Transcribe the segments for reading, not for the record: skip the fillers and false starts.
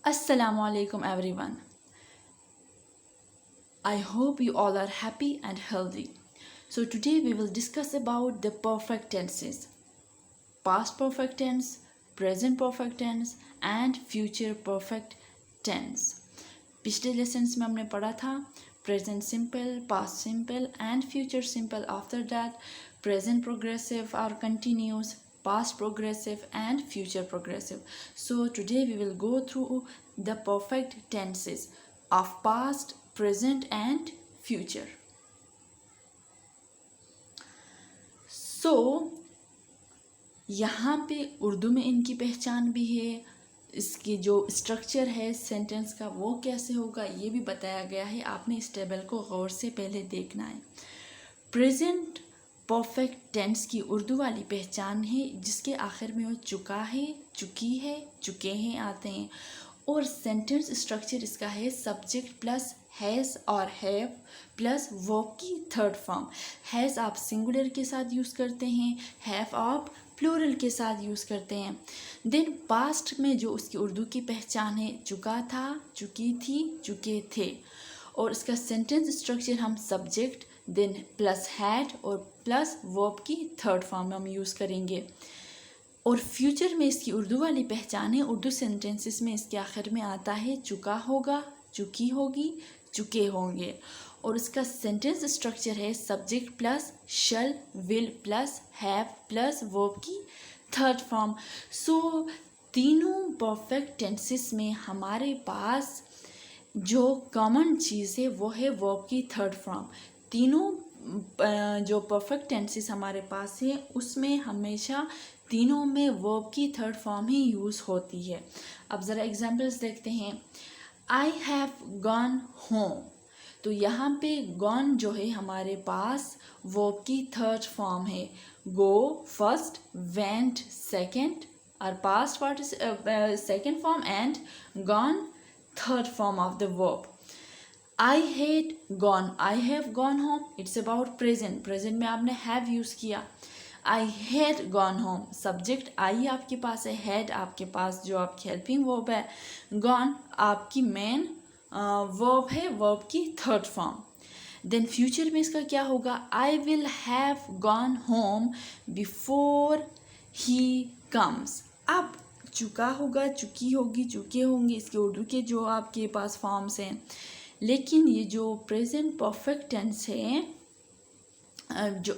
Assalamu alaikum everyone. I hope you all are happy and healthy. So today we will discuss about the perfect tenses. Past perfect tense, present perfect tense and future perfect tense. पिछले lessons में हमने पढ़ा था present simple, past simple and future simple. After that present progressive और continuous, past progressive and future progressive. So today we will go through the perfect tenses of past, present and future. So यहाँ पे उर्दू में इनकी पहचान भी है, इसकी जो स्ट्रक्चर है सेंटेंस का वो कैसे होगा ये भी बताया गया है. आपने इस टेबल को गौर से पहले देखना है. प्रेजेंट परफेक्ट टेंस की उर्दू वाली पहचान है जिसके आखिर में वो चुका है, चुकी है, चुके हैं आते हैं. और सेंटेंस स्ट्रक्चर इसका है सब्जेक्ट प्लस हैज़ और हैव प्लस वर्ब की थर्ड फॉर्म. हैज़ आप सिंगुलर के साथ यूज़ करते हैं, हैव आप प्लूरल के साथ यूज़ करते हैं. देन पास्ट में जो उसकी उर्दू की पहचान है चुका था, चुकी थी, चुके थे. और इसका सेंटेंस स्ट्रक्चर हम सब्जेक्ट देन प्लस हैड और प्लस वर्ब की थर्ड फॉर्म में हम यूज़ करेंगे. और फ्यूचर में इसकी उर्दू वाली पहचान है, उर्दू सेंटेंसेस में इसके आखिर में आता है चुका होगा, चुकी होगी, चुके होंगे. और इसका सेंटेंस स्ट्रक्चर है subject plus shall, will plus have plus verb की थर्ड फॉर्म. सो तीनों परफेक्ट टेंसेस में हमारे पास जो कॉमन चीज़ है वो है वर्ब की थर्ड फॉर्म. तीनों जो परफेक्ट टेंसेस हमारे पास है उसमें हमेशा तीनों में वर्ब की थर्ड फॉर्म ही यूज़ होती है. अब ज़रा एग्जांपल्स देखते हैं. आई हैव गॉन होम, तो यहाँ पे गॉन जो है हमारे पास वर्ब की थर्ड फॉर्म है. गो फर्स्ट, वेंट सेकेंड, और past part second form and gone third form of the verb. I had gone, I have gone home, it's about present. present में आपने have यूज़ किया. I had gone home, subject I आपके पास है, had आपके पास जो आपकी helping verb है, gone आपकी main verb है, verb की third form. Then future में इसका क्या होगा? I will have gone home before he comes. अब चुका होगा, चुकी होगी, चुके होंगे, इसके उर्दू के जो आपके पास फॉर्म्स हैं. लेकिन ये जो प्रेजेंट परफेक्ट टेंस है जो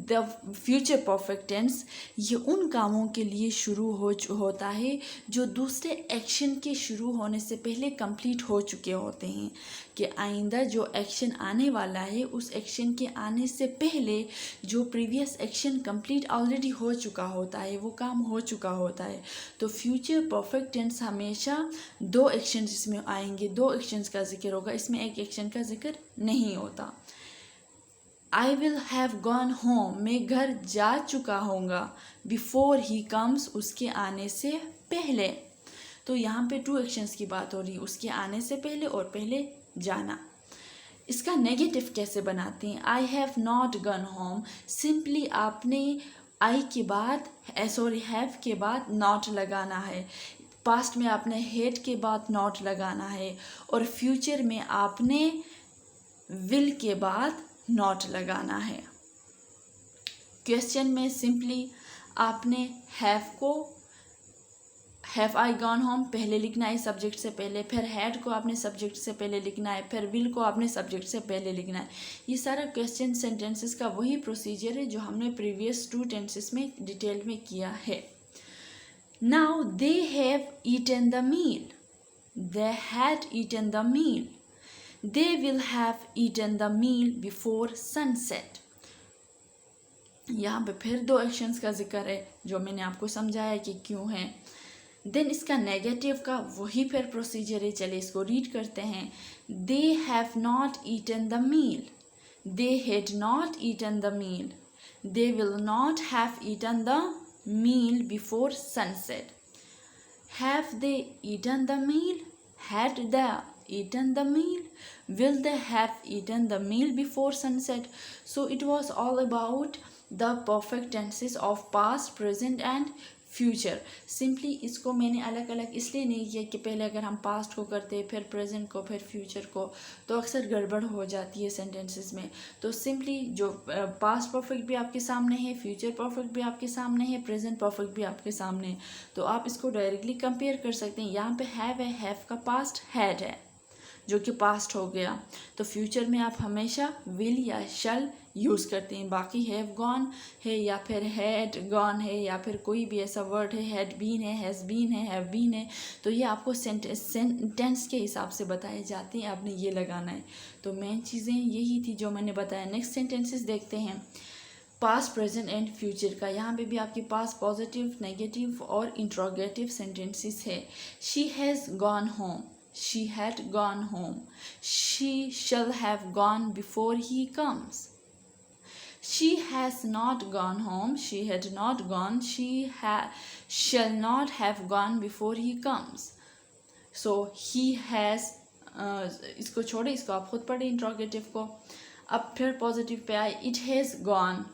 द फ्यूचर परफेक्ट टेंस, ये उन कामों के लिए शुरू होता है जो दूसरे एक्शन के शुरू होने से पहले कंप्लीट हो चुके होते हैं. कि आइंदा जो एक्शन आने वाला है उस एक्शन के आने से पहले जो प्रीवियस एक्शन कंप्लीट ऑलरेडी हो चुका होता है, वो काम हो चुका होता है. तो फ्यूचर परफेक्ट टेंस हमेशा दो एक्शन इसमें आएंगे, दो एक्शंस का जिक्र होगा, इसमें एक एक्शन का जिक्र नहीं होता. I will have gone home, मैं घर जा चुका होऊंगा. बिफोर ही कम्स, उसके आने से पहले. तो यहाँ पे टू एक्शंस की बात हो रही है, उसके आने से पहले और पहले जाना. इसका नेगेटिव कैसे बनाते हैं? I have not gone home, simply आपने आई के बाद हैव के बाद नॉट लगाना है. पास्ट में आपने हेड के बाद नॉट लगाना है और फ्यूचर में आपने विल के बाद नॉट लगाना है. क्वेश्चन में सिंपली आपने हैव आई गॉन होम पहले लिखना है सब्जेक्ट से पहले, फिर हैड को आपने सब्जेक्ट से पहले लिखना है, फिर विल को आपने सब्जेक्ट से पहले लिखना है. ये सारा क्वेश्चन सेंटेंसेस का वही प्रोसीजर है जो हमने प्रीवियस टू टेंसेस में डिटेल में किया है. Now they have eaten the meal, they had eaten the meal, they will have eaten the meal before sunset. यहाँ पे फिर दो एक्शंस का जिक्र है जो मैंने आपको समझाया कि क्यों है. देन इसका नेगेटिव का वही फिर प्रोसीजर है, चलिए इसको रीड करते हैं. they have not eaten the meal, they had not eaten the meal, they will not have eaten the meal before sunset. have they eaten the meal, had they eaten the meal, will they have eaten the meal before sunset. So it was all about the perfect tenses of past, present and future. Simply इसको मैंने अलग अलग इसलिए नहीं किया कि पहले अगर हम पास्ट को करते फिर प्रेजेंट को फिर फ्यूचर को तो अक्सर गड़बड़ हो जाती है सेंटेंसेस में। तो सिंपली जो पास्ट परफेक्ट भी आपके सामने है, फ्यूचर परफेक्ट भी आपके सामने है, प्रेजेंट परफेक्ट भी आपके सामने है, तो आप इसको डायरेक्टली कंपेयर कर सकते हैं। यहाँ पे हैव है, हैव का पास्ट हैड है जो कि पास्ट हो गया, तो फ्यूचर में आप हमेशा विल या शल यूज़ करते हैं। बाकी हैव गॉन है या फिर हैड गॉन है या फिर कोई भी ऐसा वर्ड है, हैड बीन है, हैज़ बीन है, हैव बीन है, तो ये आपको सेंटेंस के हिसाब से बताए जाते हैं, आपने ये लगाना है। तो मेन चीज़ें यही थी जो मैंने बताया। नेक्स्ट सेंटेंसेस देखते हैं पास्ट, प्रेजेंट एंड फ्यूचर का। यहाँ पे भी आपके पास पॉजिटिव, नेगेटिव और इंट्रोगेटिव सेंटेंसेस है। She has gone home, she had gone home, she shall have gone before he comes. She has not gone home, she had not gone, she shall not have gone before he comes. So he has इसको छोड़े, इसको आप खुद पढ़े interrogative को। अब फिर positive pay आए, it has gone,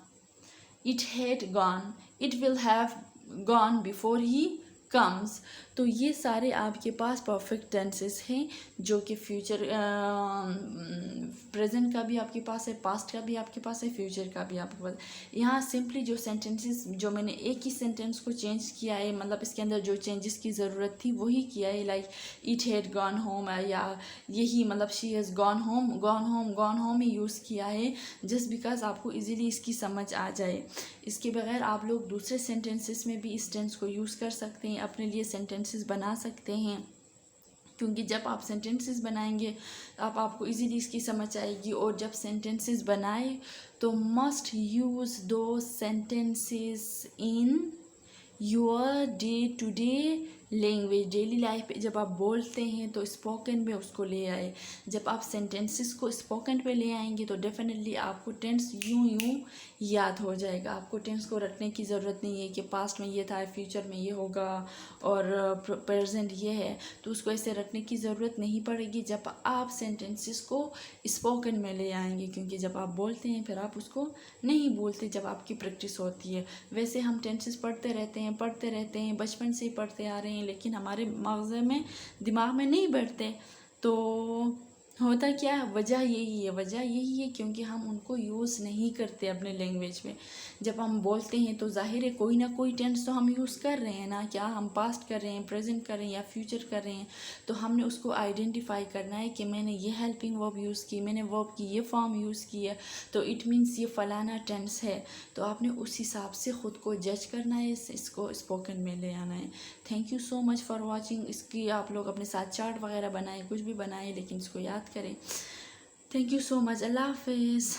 it had gone, it will have gone before he comes. तो ये सारे आपके पास परफेक्ट टेंसेस हैं जो कि फ्यूचर प्रेजेंट का भी आपके पास है, पास्ट का भी आपके पास है, फ्यूचर का भी आपके पास। यहाँ सिंपली जो सेंटेंसेस जो मैंने एक ही सेंटेंस को चेंज किया है, मतलब इसके अंदर जो चेंजेस की ज़रूरत थी वही किया है। Like it had gone home या यही मतलब she has gone home, gone home he use किया है जस्ट बिकॉज आपको इजीली इसकी समझ आ जाए। इसके बगैर आप लोग दूसरे सेंटेंसेस में भी इस टेंस को यूज़ कर सकते हैं, अपने लिए सेंटेंसेस बना सकते हैं, क्योंकि जब आप सेंटेंसेस बनाएंगे आपको इजीली इसकी समझ आएगी। और जब सेंटेंसेस बनाए तो मस्ट यूज़ दो sentences in your day to day language. Daily life पे जब आप बोलते हैं तो स्पोकन में उसको ले आए। जब आप सेंटेंसेस को स्पोकन पे ले आएंगे तो डेफिनेटली आपको टेंस यूं याद हो जाएगा। आपको टेंस को रटने की ज़रूरत नहीं है कि पास्ट में ये था, फ्यूचर में ये होगा और प्रेजेंट ये है, तो उसको ऐसे रटने की ज़रूरत नहीं पड़ेगी जब आप सेंटेंसेस को स्पोकन में ले आएंगे। क्योंकि जब आप बोलते हैं फिर आप उसको नहीं बोलते जब आपकी प्रैक्टिस होती है। वैसे हम टेंसेस पढ़ते रहते हैं, बचपन से ही पढ़ते आ रहे हैं, लेकिन हमारे मग़ज़ में, दिमाग में नहीं बैठते। तो होता क्या है, वजह यही है क्योंकि हम उनको यूज़ नहीं करते अपने लैंग्वेज में। जब हम बोलते हैं तो जाहिर है कोई ना कोई टेंस तो हम यूज़ कर रहे हैं ना, क्या हम पास्ट कर रहे हैं, प्रेजेंट कर रहे हैं या फ्यूचर कर रहे हैं, तो हमने उसको आइडेंटिफाई करना है कि मैंने ये हेल्पिंग वर्ब यूज़ की, मैंने वर्ब की ये फॉर्म यूज़ की है, तो इट मीन्स ये फ़लाना टेंस है। तो आपने उस हिसाब से ख़ुद को जज करना है, इसको स्पोकन में ले आना है। Thank you so much for watching. इसकी आप लोग अपने साथ चार्ट वगैरह बनाएं, कुछ भी बनाएं, लेकिन इसको याद करें। Thank you so much. अल्लाह हाफिज़।